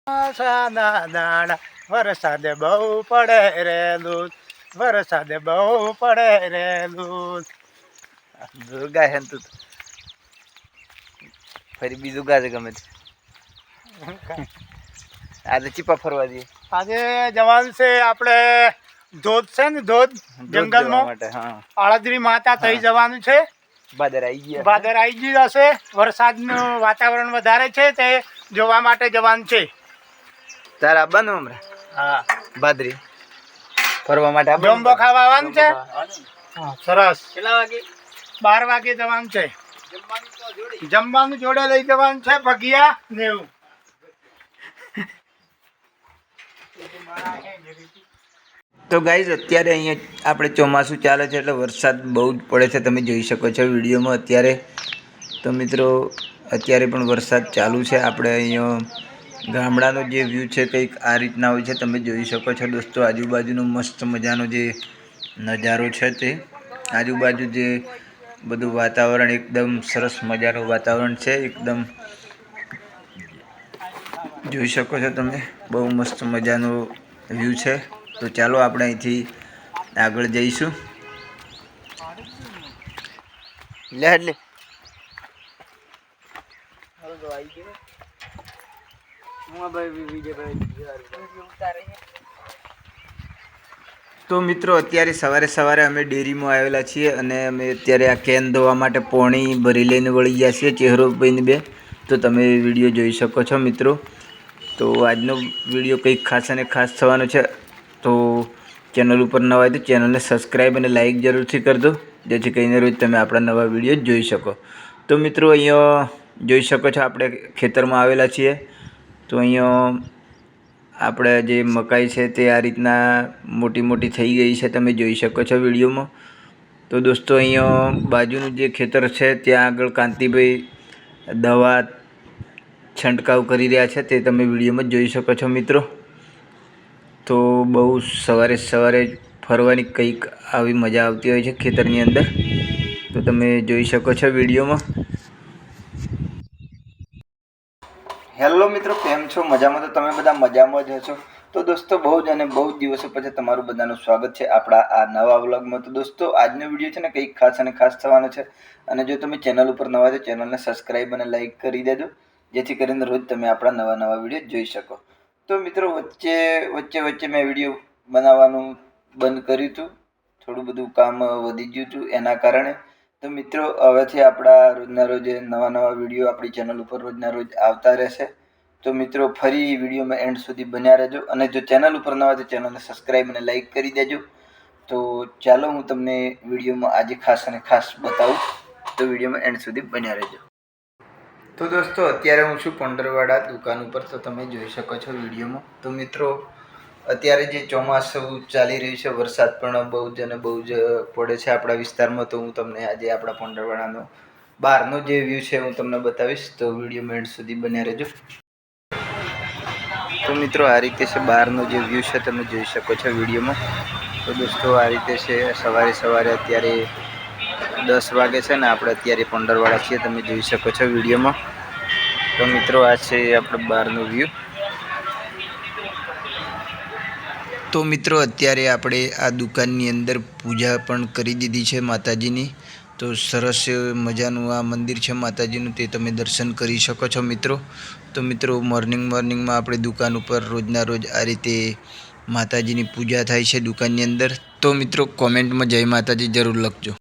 સાના દાણા વરસાદ બહુ પડે રે દૂધ, વરસાદ બહુ પડે રે દૂધ. દુર્ગા છે તું ફરી બીજું ગાજે ગમે છે. આજે ચીપા ફરવા જઈએ. આજે જવાનું છે આપણે ધોધ છે ને ધોધ જંગલમાં માટે. હા, આળદરી માતા થઈ જવાનું છે. ભાદર આવી ગયા. ભાદર આવી ગયું હશે. વરસાદનું વાતાવરણ વધારે છે તે જોવા માટે જવાનું છે. તારા બનો હમણાં. હા, ભાદરી ફરવા માટે ડોંબો ખાવા આવવાનું છે. હા, સરસ. કેટલા વાગે? 12 વાગે જવાનું છે. જમવાનું જોડે લઈ જવાનું છે. ભગિયા ને એવું. તો ગાઈઝ અત્યારે અહીંયા આપણે ચોમાસું ચાલે છે એટલે વરસાદ બહુ જ પડે છે, તમે જોઈ શકો છો વિડીયોમાં અત્યારે. તો મિત્રો અત્યારે પણ વરસાદ ચાલુ છે. આપણે અહીંયા ગામડાનો જે વ્યૂ છે કંઈક આ રીતના હોય છે, તમે જોઈ શકો છો દોસ્તો. આજુબાજુનો મસ્ત મજાનો જે નજારો છે તે આજુબાજુ જે બધું વાતાવરણ એકદમ સરસ મજાનું વાતાવરણ છે. એકદમ જોઈ શકો છો તમે, બહુ મસ્ત મજાનો વ્યૂ છે. તો ચાલો આપણે અહીંથી આગળ જઈશું. લે એટલે તો મિત્રો અત્યારે સવારે સવારે અમે ડેરીમાં આવેલા છીએ અને અમે અત્યારે આ કેન ધોવા માટે પોણી ભરી લઈને વળી ગયા છીએ ચહેરો ભાઈને બે. તો તમે વિડીયો જોઈ શકો છો મિત્રો. તો આજનો વિડીયો કંઈક ખાસ અને ખાસ થવાનો છે. તો ચેનલ ઉપર નવા હોય તો ચેનલને સબસ્ક્રાઈબ અને લાઇક જરૂરથી કરી દો, જેથી કરીને રોજ તમે આપણા નવા વિડીયો જોઈ શકો. તો મિત્રો અહીંયા જોઈ શકો છો આપણે ખેતરમાં આવેલા છીએ. તો અહીંયા આપણે જે મકાઈ છે તે આ રીતના મોટી મોટી થઈ ગઈ છે, તમે જોઈ શકો છો વિડીયોમાં. તો દોસ્તો અહીંયા બાજુનું જે ખેતર છે ત્યાં આગળ કાંતિભાઈ દવા છંટકાવ કરી રહ્યા છે, તે તમે વિડીયોમાં જોઈ શકો છો મિત્રો. તો બહુ સવારે સવારે ફરવાની કંઈક આવી મજા આવતી હોય છે ખેતરની અંદર. તો તમે જોઈ શકો છો વિડીયોમાં. હેલો મિત્રો, કેમ છો? મજામાં? તો તમે બધા મજામાં જ હશો. તો દોસ્તો બહુ જ અને બહુ જ દિવસો પછી તમારું બધાનું સ્વાગત છે આપણા આ નવા વ્લોગમાં. તો દોસ્તો આજનો વિડીયો છે ને કંઈક ખાસ અને ખાસ થવાનો છે. અને જો તમે ચેનલ ઉપર નવા છો ચેનલને સબસ્ક્રાઈબ અને લાઇક કરી દેજો, જેથી કરીને રોજ તમે આપણા નવા નવા વિડીયો જોઈ શકો. તો મિત્રો વચ્ચે મેં વિડીયો બનાવવાનું બંધ કર્યું હતું. થોડું બધું કામ વધી ગયું હતું એના કારણે. તો મિત્રો હવેથી આપણા રોજના રોજ નવા નવા વિડીયો આપણી ચેનલ ઉપર રોજના રોજ આવતા રહેશે. તો મિત્રો ફરી વિડીયોમાં એન્ડ સુધી બન્યા રહેજો. અને જો ચેનલ ઉપર નવા તો ચેનલને સબસ્ક્રાઈબ અને લાઇક કરી દેજો. તો ચાલો હું તમને વિડીયોમાં આજે ખાસ અને ખાસ બતાવું. તો વિડીયોમાં એન્ડ સુધી બન્યા રહેજો. તો દોસ્તો અત્યારે હું છું પંડરવાડા દુકાન ઉપર, તો તમે જોઈ શકો છો વિડીયોમાં. તો મિત્રો અત્યારે જે ચોમાસું ચાલી રહ્યું છે, વરસાદ પણ બહુ જ અને બહુ જ પડે છે આપણા વિસ્તારમાં. તો હું તમને આજે આપણા પંડરવાડાનો બહારનો જે વ્યૂ છે હું તમને બતાવીશ. તો વિડીયોમાં એન્ડ સુધી બન્યા રહેજો. તો મિત્રો આ રીતે છે બહારનો જે વ્યૂ છે, તમે જોઈ શકો છો વિડીયોમાં. તો દોસ્તો આ રીતે છે સવારે સવારે અત્યારે 10 વાગે છે ને આપણે અત્યારે પંડરવાડા છીએ, તમે જોઈ શકો છો વિડીયોમાં. તો મિત્રો આ છે આપણે બહારનો વ્યૂ. તો મિત્રો અત્યારે આપણે આ દુકાનની અંદર પૂજા પણ કરી દીધી છે માતાજીની. તો સરસ મજાનું આ મંદિર છે માતાજીનું, તે તમે દર્શન કરી શકો છો મિત્રો. તો મિત્રો મોર્નિંગમાં આપણે દુકાન ઉપર રોજના રોજ આ રીતે માતાજીની પૂજા થાય છે દુકાનની અંદર. તો મિત્રો કોમેન્ટમાં જય માતાજી જરૂર લખજો.